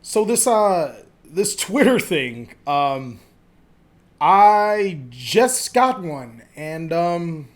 So this Twitter thing, I just got one, and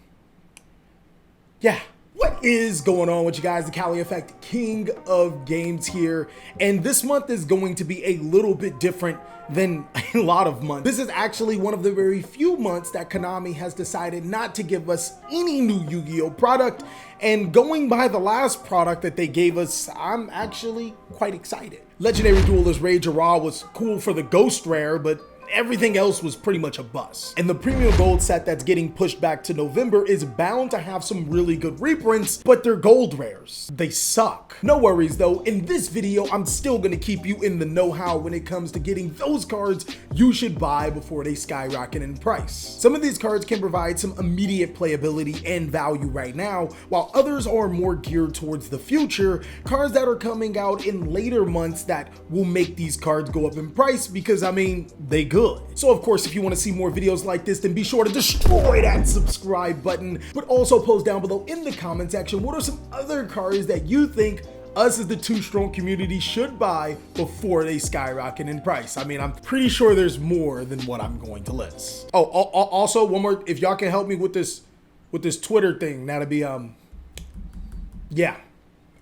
yeah. What is going on with you guys? TheCaliEffect, king of games here, and this month is going to be a little bit different than a lot of months. This is actually one of the very few months that Konami has decided not to give us any new Yu-Gi-Oh product, and going by the last product that they gave us, I'm actually quite excited. Legendary Duelist Rage Ra was cool for the Ghost Rare, but everything else was pretty much a bust. And the premium gold set that's getting pushed back to November is bound to have some really good reprints, but they're gold rares. They suck. No worries though, in this video, I'm still gonna keep you in the know-how when it comes to getting those cards you should buy before they skyrocket in price. Some of these cards can provide some immediate playability and value right now, while others are more geared towards the future, cards that are coming out in later months that will make these cards go up in price because, I mean, they good. So of course, if you want to see more videos like this, then be sure to destroy that subscribe button, but also post down below in the comment section what are some other cards that you think us as the Too Strong community should buy before they skyrocket in price. I mean, I'm pretty sure there's more than what I'm going to list. Oh, also one more, if y'all can help me with this Twitter thing, that'd be yeah.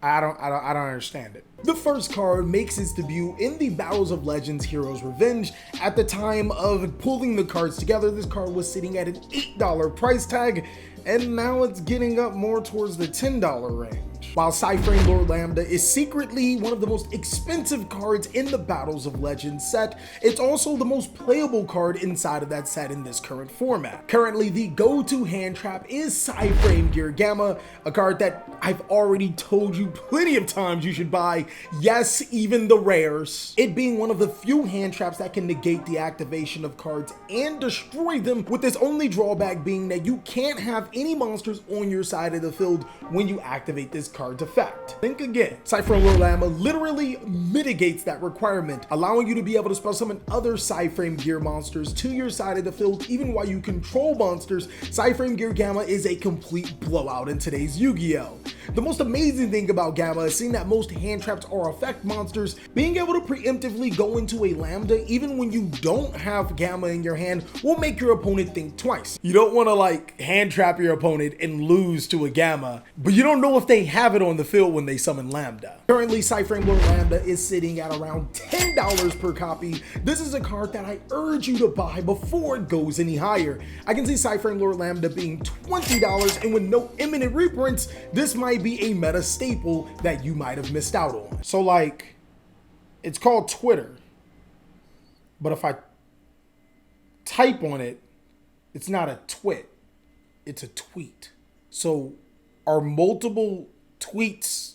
I don't understand it. The first card makes its debut in the Battles of Legends Heroes Revenge. At the time of pulling the cards together, this card was sitting at an $8 price tag, and now it's getting up more towards the $10 range. While Cyframe Lord Lambda is secretly one of the most expensive cards in the Battles of Legends set, it's also the most playable card inside of that set in this current format. Currently, the go-to hand trap is Cyframe Gear Gamma, a card that I've already told you plenty of times you should buy, yes, even the rares. It being one of the few hand traps that can negate the activation of cards and destroy them, with its only drawback being that you can't have any monsters on your side of the field when you activate this card's effect. Think again. Cyframe Lord Lambda literally mitigates that requirement, allowing you to be able to spell summon other Cyframe Gear monsters to your side of the field even while you control monsters. Cyframe Gear Gamma is a complete blowout in today's Yu-Gi-Oh! The most amazing thing about Gamma is seeing that most hand traps are effect monsters. Being able to preemptively go into a Lambda even when you don't have Gamma in your hand will make your opponent think twice. You don't want to like hand trap your opponent and lose to a Gamma, but you don't know if they have it on the field when they summon Lambda. Currently, Cyframe Lord Lambda is sitting at around $10 per copy. This is a card that I urge you to buy before it goes any higher. I can see Cyframe Lord Lambda being $20, and with no imminent reprints, this might be a meta staple that you might have missed out on. So like, it's called Twitter, but if I type on it, it's not a twit, it's a tweet. So are multiple tweets,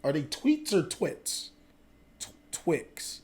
are they tweets or twits? Twix.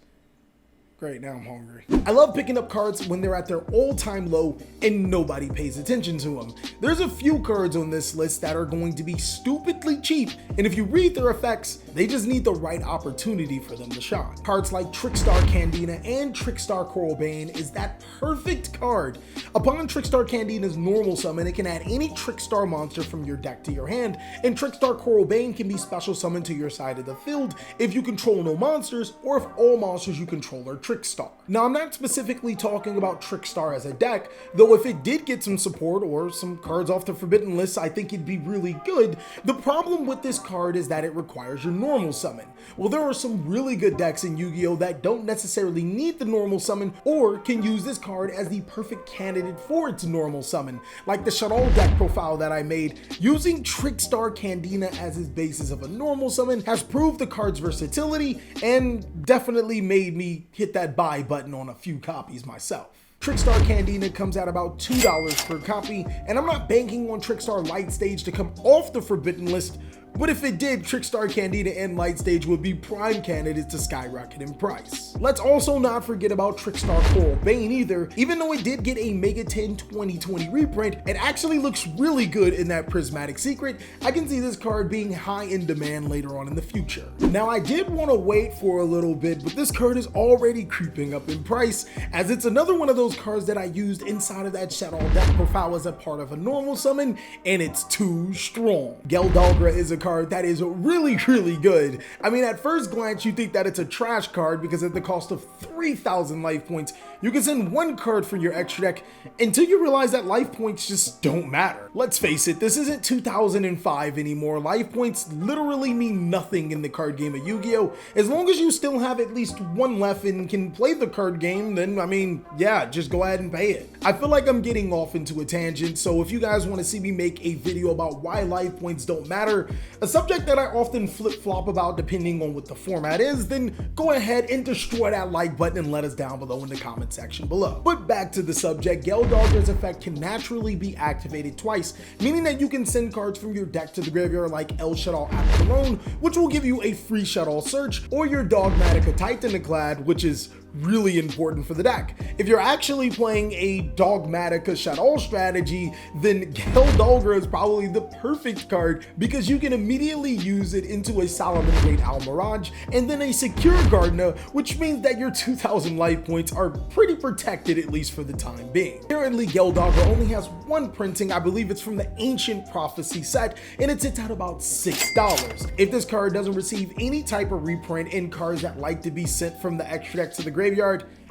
Great, now I'm hungry. I love picking up cards when they're at their all-time low and nobody pays attention to them. There's a few cards on this list that are going to be stupidly cheap, and if you read their effects, they just need the right opportunity for them to shine. Cards like Trickstar Candina and Trickstar Coral Bane is that perfect card. Upon Trickstar Candina's normal summon, it can add any Trickstar monster from your deck to your hand, and Trickstar Coral Bane can be special summoned to your side of the field if you control no monsters or if all monsters you control are Trickstar. Now, I'm not specifically talking about Trickstar as a deck, though if it did get some support or some cards off the forbidden list, I think it'd be really good. The problem with this card is that it requires your normal summon. Well, there are some really good decks in Yu-Gi-Oh! That don't necessarily need the normal summon or can use this card as the perfect candidate for its normal summon, like the Shadol deck profile that I made. Using Trickstar Candina as its basis of a normal summon has proved the card's versatility and definitely made me hit that buy button on a few copies myself. Trickstar Candina comes at about $2 per copy, and I'm not banking on Trickstar Light Stage to come off the forbidden list, but if it did, Trickstar Candina and Light Stage would be prime candidates to skyrocket in price. Let's also not forget about Trickstar Coral Bane either. Even though it did get a Mega 10 2020 reprint, it actually looks really good in that Prismatic Secret. I can see this card being high in demand later on in the future. Now, I did want to wait for a little bit, but this card is already creeping up in price, as it's another one of those cards that I used inside of that Shadow deck profile as a part of a normal summon, and it's too strong. Geldoggra is a card that is really, really good. I mean, at first glance, you think that it's a trash card because at the cost of 3,000 life points, you can send one card from your extra deck until you realize that life points just don't matter. Let's face it, this isn't 2005 anymore. Life points literally mean nothing in the card game of Yu-Gi-Oh! As long as you still have at least one left and can play the card game, then I mean, yeah, just go ahead and pay it. I feel like I'm getting off into a tangent, so if you guys want to see me make a video about why life points don't matter, a subject that I often flip-flop about depending on what the format is, then go ahead and destroy that like button and let us down below in the comment section below. But back to the subject, Geldogger's effect can naturally be activated twice, meaning that you can send cards from your deck to the graveyard like El Shaddai Apkalon, which will give you a free Shaddai Search, or your Dogmatica Titaniclad, which is really important for the deck. If you're actually playing a Dogmatica Shadow strategy, then Geldogger is probably the perfect card because you can immediately use it into a Solomon Great Owl Mirage and then a Secure Gardener, which means that your 2,000 life points are pretty protected, at least for the time being. Currently, Geldogger only has one printing. I believe it's from the Ancient Prophecy set, and it sits at about $6. If this card doesn't receive any type of reprint in cards that like to be sent from the extra deck to the graveyard,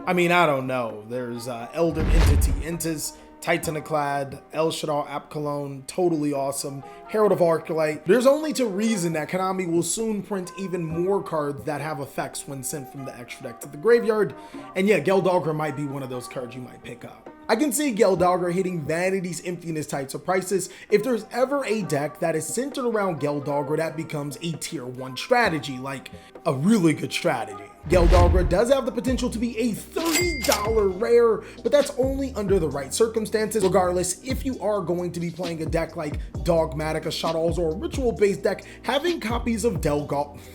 I mean, I don't know. There's Elder Entity Entis, Titaniclad, El Shaddai Apkalon, totally awesome, Herald of Arclight. There's only to reason that Konami will soon print even more cards that have effects when sent from the extra deck to the graveyard, and yeah, Geldogger might be one of those cards you might pick up. I can see Geldogger hitting Vanity's Emptiness types of prices. If there's ever a deck that is centered around Geldogger, that becomes a tier 1 strategy, like a really good strategy. Geldogger does have the potential to be a $30 rare, but that's only under the right circumstances. Regardless, if you are going to be playing a deck like Dogmatica Shadows or a ritual-based deck, having copies of Delgadra,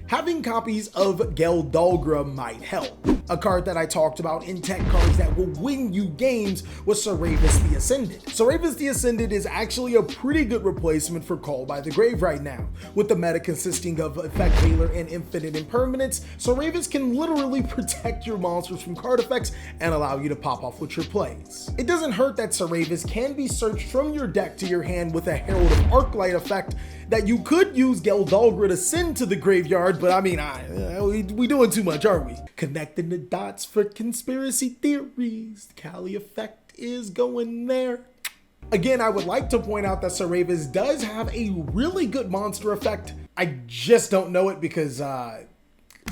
having copies of Geldogger might help. A card that I talked about in tech cards that will win you games was Surraveously Ascendant. Surraveously Ascendant is actually a pretty good replacement for Call by the Grave right now. With the meta consisting of Effect Veiler and Infinite Impermanence, Surraveous can literally protect your monsters from card effects and allow you to pop off with your plays. It doesn't hurt that Surraveous can be searched from your deck to your hand with a Herald of Arclight effect that you could use Geldogger to send to the graveyard, but I mean, we doing too much, aren't we? Connecting the dots for conspiracy theories. TheCaliEffect is going there. Again, I would like to point out that Surraveous does have a really good monster effect. I just don't know it because I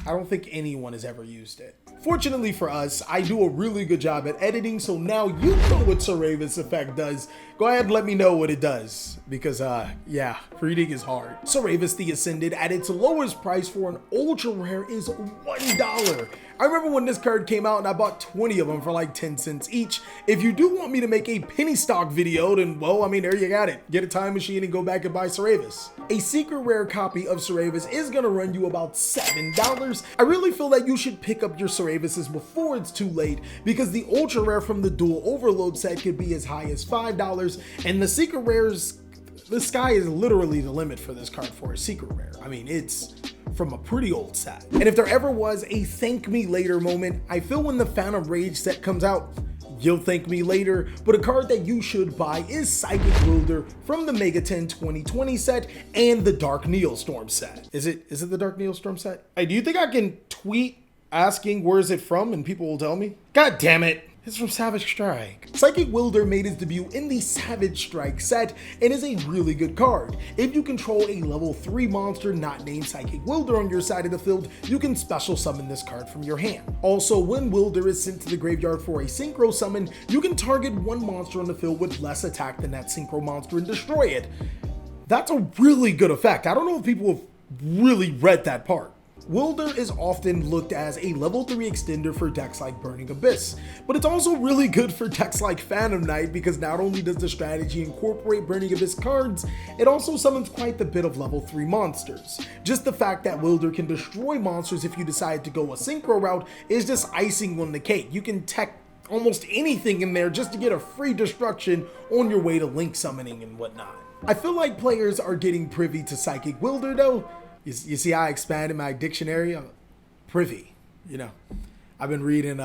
don't think anyone has ever used it. Fortunately for us, I do a really good job at editing, so now you know what Surraveous effect does. Go ahead and let me know what it does, because yeah, reading is hard. Surraveously Ascendant at its lowest price for an ultra rare is $1. I remember when this card came out and I bought 20 of them for like 10 cents each. If you do want me to make a penny stock video, then well, I mean, there you got it. Get a time machine and go back and buy Surraveous. A secret rare copy of Surraveous is gonna run you about $7. I really feel that you should pick up your Surraveuses before it's too late, because the ultra rare from the Dual Overload set could be as high as $5, and the secret rares, the sky is literally the limit for this card for a secret rare. I mean, it's from a pretty old set. And if there ever was a thank me later moment, I feel when the Phantom Rage set comes out, you'll thank me later. But a card that you should buy is Psychic Wielder from the Mega 10 2020 set and the Dark Neostorm set. Is it the Dark Neostorm set? Hey, do you think I can tweet asking where is it from and people will tell me? God damn it. It's from Savage Strike. Psychic Wielder made his debut in the Savage Strike set and is a really good card. If you control a level 3 monster not named Psychic Wielder on your side of the field, you can special summon this card from your hand. Also, when Wielder is sent to the graveyard for a synchro summon, you can target one monster on the field with less attack than that synchro monster and destroy it. That's a really good effect. I don't know if people have really read that part. Wielder is often looked as a level 3 extender for decks like Burning Abyss, but it's also really good for decks like Phantom Knight because not only does the strategy incorporate Burning Abyss cards, it also summons quite the bit of level 3 monsters. Just the fact that Wielder can destroy monsters if you decide to go a synchro route is just icing on the cake. You can tech almost anything in there just to get a free destruction on your way to link summoning and whatnot. I feel like players are getting privy to Psychic Wielder though. You see how I expanded my dictionary? Privy, you know. I've been reading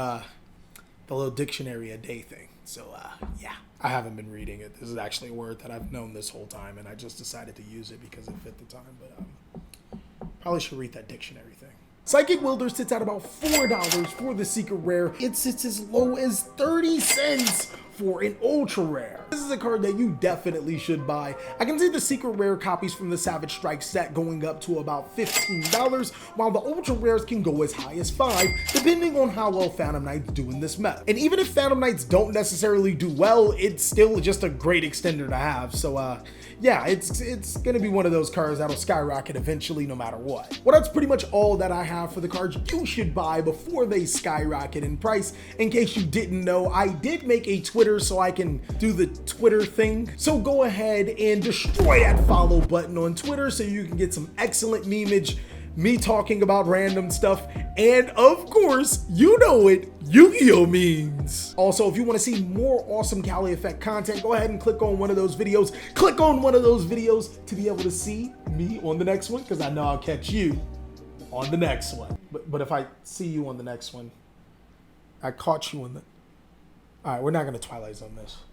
the little dictionary a day thing. So yeah, I haven't been reading it. This is actually a word that I've known this whole time, and I just decided to use it because it fit the time. But probably should read that dictionary thing. Psychic Wilder sits at about $4 for the secret rare. It sits as low as 30 cents for an ultra rare. This is a card that you definitely should buy. I can see the secret rare copies from the Savage Strike set going up to about $15, while the ultra rares can go as high as $5, depending on how well Phantom Knights do in this meta. And even if Phantom Knights don't necessarily do well, it's still just a great extender to have. So yeah, it's gonna be one of those cards that'll skyrocket eventually no matter what. Well, that's pretty much all that I have for the cards you should buy before they skyrocket in price. In case you didn't know, I did make a Twitter so I can do the Twitter thing. So go ahead and destroy that follow button on Twitter so you can get some excellent memeage, me talking about random stuff, and of course, you know it, Yu-Gi-Oh memes. Also, if you want to see more awesome TheCaliEffect content, go ahead and click on one of those videos. Click on one of those videos to be able to see me on the next one, because I know I'll catch you on the next one. But if I see you on the next one, I caught you on the... All right, we're not going to Twilight Zone this.